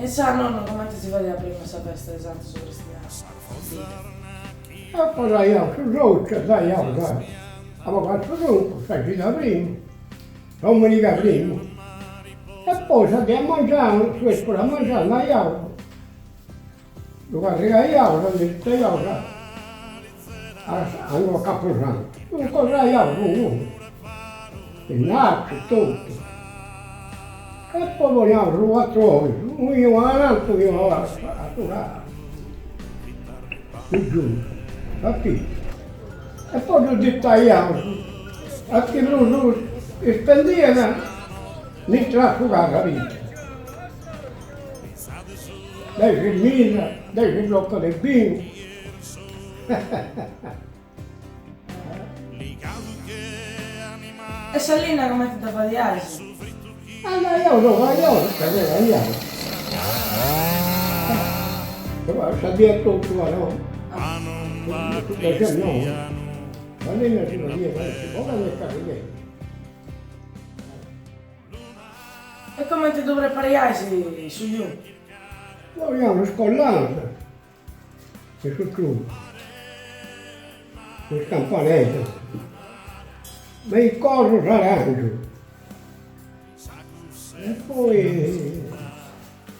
E sa nonno come ti si vedeva prima questa festa di Santo Sebastiano? E poi io su roccia, sai, io sai. Avevo fatto tutto, sai, da prima. Domenica prima. E poi sappiamo mangiare, su a mangiare la iauca. Lo carrega iauca, detto iauca. Hanno caposanto. Non cosa iauca, uno. Il naccio, tutto. E poi vogliamo su 4 ore. Io avanti, io a curare. Più giù, capito? E poi ho detto a iauca. A chi lui spendeva, mi trascurava la vita. Lei si misa, lei si blocca del vino. E Salina come ti dava di Asi? Allora io lo voglio, perché io. Sabia tutto, no? Perché no? Ma lei non si può dire, si può vedere. E come ti dovrebbe pariarsi su giù? Vogliamo scollare. E sul club. Sul campanello. Ma il corso s'arrangia. E poi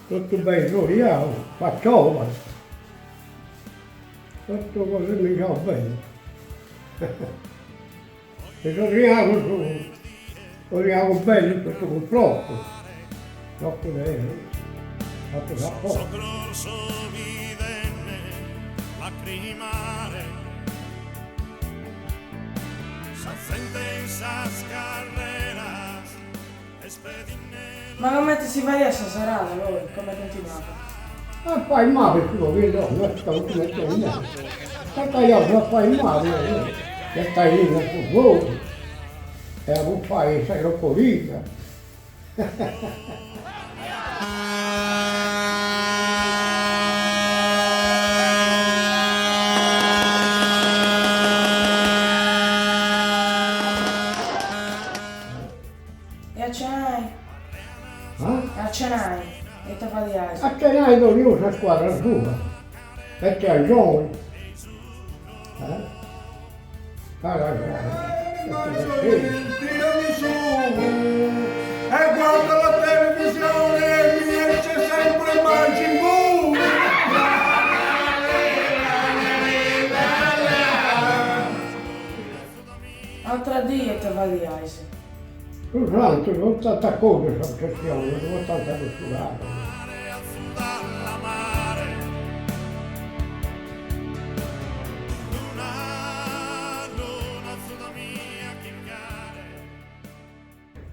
tutto bello, io faccio, tutto così mi va bene. E torniamo bello tutto con troppo bene, troppo da poco. Soccorso videnne, lacrimare, sa sentenças carreras, expedine. Ma come ti si vai a serata voi? Come continuate? E fai male, tu vedo, non sto mettendo niente. E io non fai male, che stai lì nel tuo voto. E non fai, sei roccolita. E a cenai? A cenai? E te fa di Asi? A che ne do io una squadra sua, perché è giovane. E guardo la televisione e mi esce sempre Majin Buu. Altra dia te va di Asi. Soltanto, non tanta cosa, sono questione, non tanta costurata.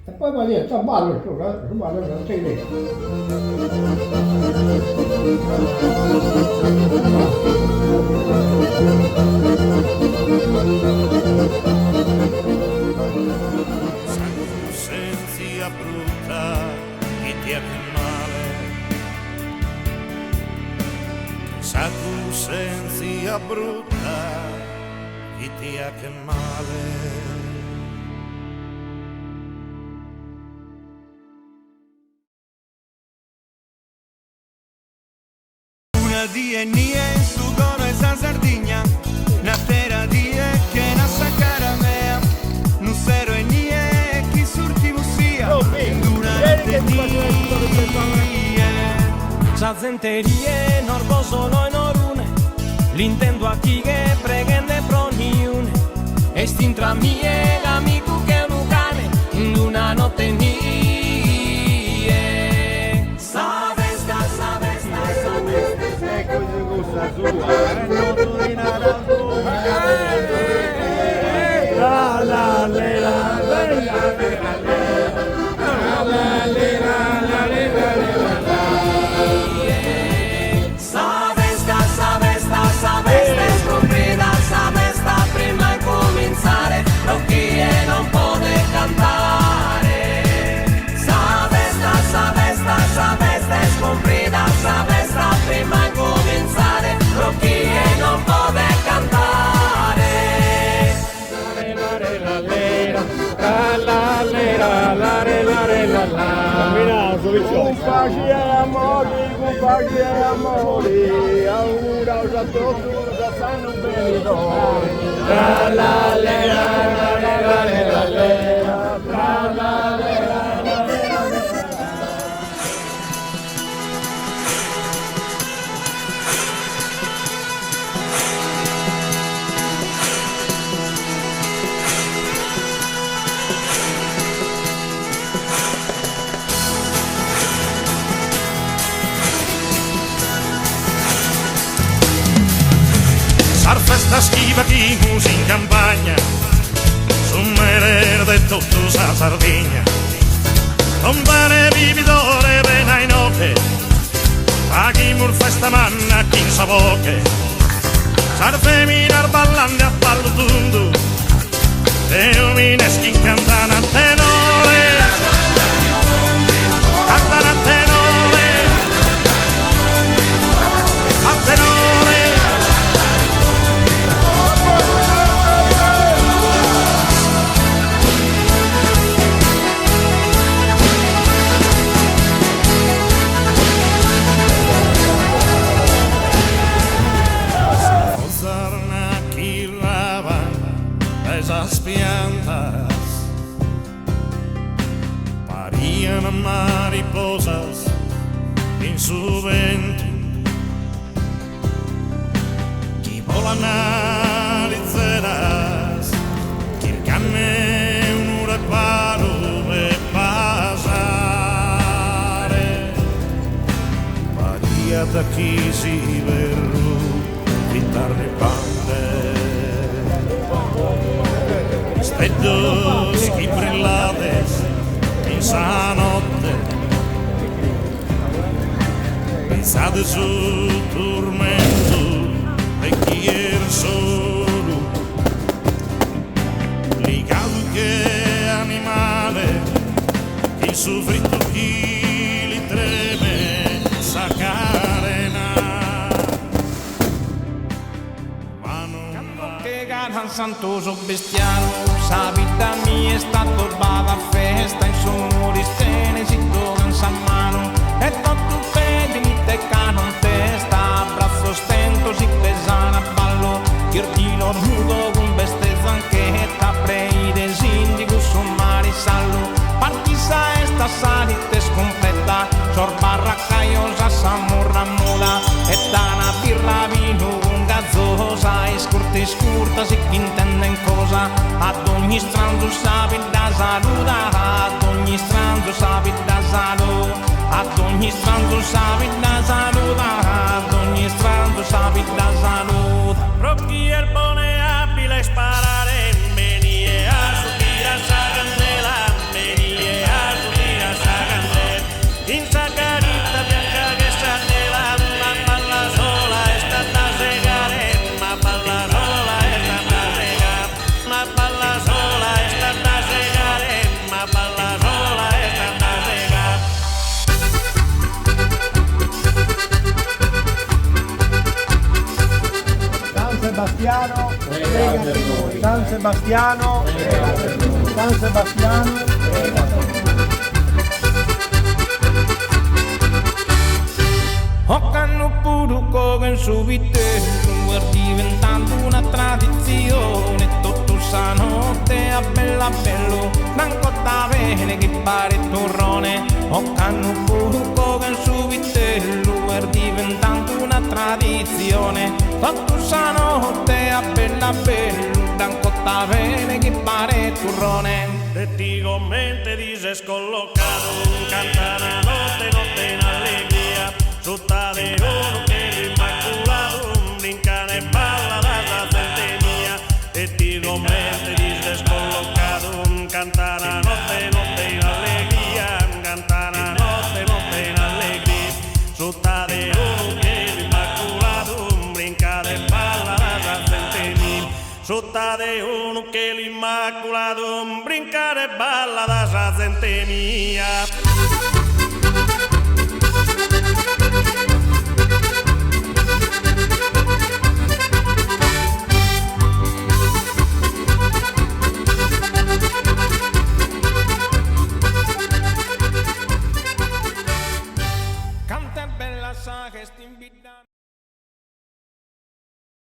E poi mi ha detto, ballo sopra, ballo da te lì. Senza brutta, chi ti ha che male. Sa tu senza brutta, chi ti ha che male. Die nie su gono e San Sardegna, na terra die che na sacara mea, nu sero e nie chi surti musia, una Sa zenterie norboso noi norune, l'intendo a chi che pregende proniune, e stintra mie amico che un cane, in una notte nie. pace e amore, auguraos a todos a San Benidorm. La la la la la la la la la la. Ar festa schiva chi musi in campagna, su mare de tutto sa Sardegna. Non bene vividore vena in oche, a chi mur festa manna chi in savoche. Sar feminar ballande a ballo tundu, e umineschi in cantana a tenore, cantana a tenore, a tenore. Esas piantas parían mariposas en su vento, que volan ariceras, que canne un huracán de pasare, paría da chi si verru guitarre bande. Speddos chi brillades in sa notte, pensate sul tormento e chi era solo, ligato che animale, chi soffritto chi li treme sa carena. Al santo bestiano, sa vita mia è stata bada festa in sonore si tocan sa mano e tutto fede mi te canon testa abbraccio stento si pesana ballo chirtino nudo con bestezza anche ta preide sindico sommari sallo partisa esta salite scompleta sorbarra caiosa samurra mola e dana birra vino gazzosa e scurta si intenden cosa ad ogni stranzo sabi da saluda ad ogni stranzo sabi da saluda ad ogni stranzo sabi da saluda ad ogni stranzo sabi da saluda Rocky el pone abile sparare venie a subire a sa candela venie a subire a sa candela in sa carita bianca che sta nella ma palla sola è stata segare ma palla sola è stata segare ma palla sola è stata segare ma palla sola è stata segare. San Sebastiano, prega per noi. San Sebastiano, prega per noi. San Sebastiano, prega per noi. Occano puruco che subito è diventando una tradizione tutto sa notte a bella bello non cotta bene che pare torrone Occano puruco che subito è diventando una tradizione tutto sa notte a bella bello non cotta bene che pare torrone De ti mente dices collocado canta la notte in allegria tutta de uno che l'immaculato brinca e balla da gente mia e ti mente dices collocado canta la notte in allegria canta la notte in allegria tutta de uno che l'immaculato brinca e balla da gente mia tutta de uno che l'immaculato brinca e balla da gente mia. che sti invitando